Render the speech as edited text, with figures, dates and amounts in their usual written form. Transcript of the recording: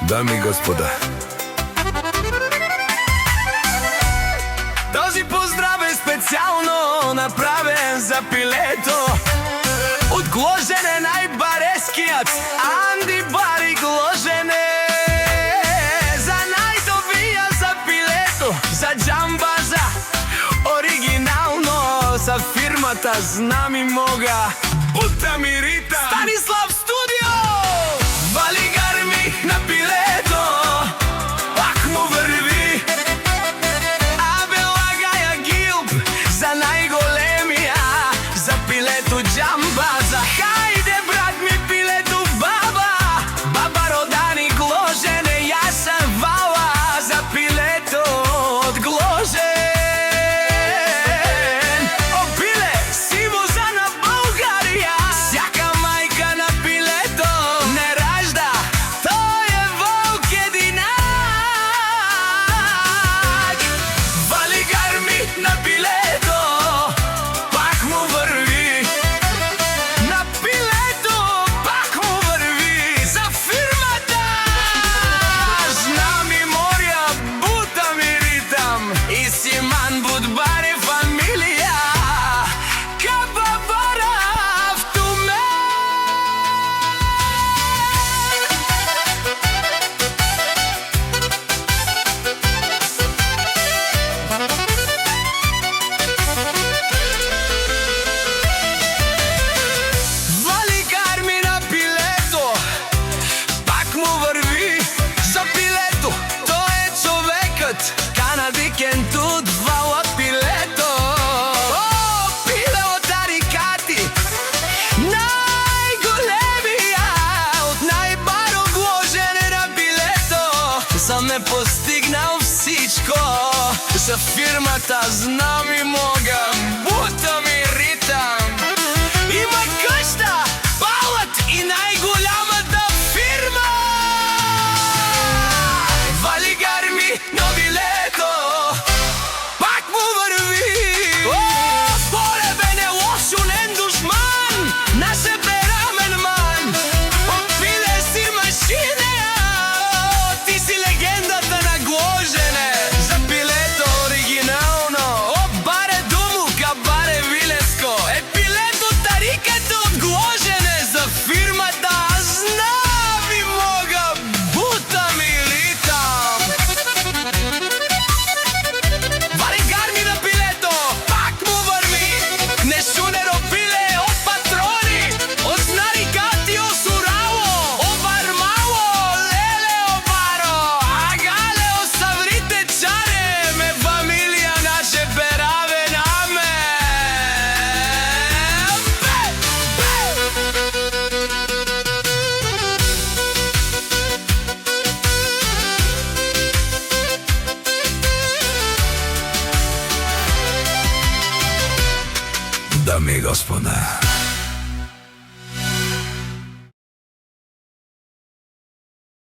Дами и господа, този поздрав е специално направен за пилето. От Гложен е най-бареският Анди Бари Гложене. За най-добрия за пилето, за джамбаза, оригинално за фирмата знам и мога. Бута ми рита Станислав Студио. Вали гарми на пилето, пак му върви. Абе лагая гилб за най-големия, за пилето джамбаза. Хайде брат ми пилето баба, баба Родани Гложене, я съм вала за пилето от Гложен. О, пиле, сивоза на България, всяка майка на пилето не ражда, той е вълк единак. Вали гарми на пилето, пак му върви. На пилето пак му върви, за фирмата знам и моря, бута ми ритам и Симан Будбари фамилия. Кабабара в туме. Вали гарми на пилето, пак му върви. За пилето, той е човекът, канадикен тут вала пилето. О, пиле от Арикати, най-големия, от най-баро Гложене на пилето. Съм е постигнал всичко, за фирмата знам и мога. Бута ми ритам, има къща, балът и най-голямата фирма. Вали гарми на пилето, пак му върви. О, поле бе не лошо, нен душман, наше бе рамен ман. О, пиле си машина, ти си легендата на Гложене. За пилето оригинално, о, баре Думу, кабаре Вилеско. Е, пилето тариката от Гложене, за фирмата знам и мога. Бута ми ритам. Вали гарми на пилето, пак му върви. Не шунеро пиле от патрони, от Нарикати Осурало, обармало, леле обаро, агале осаврите чаре, ме фамилия наше бераве наме. Дами и господа,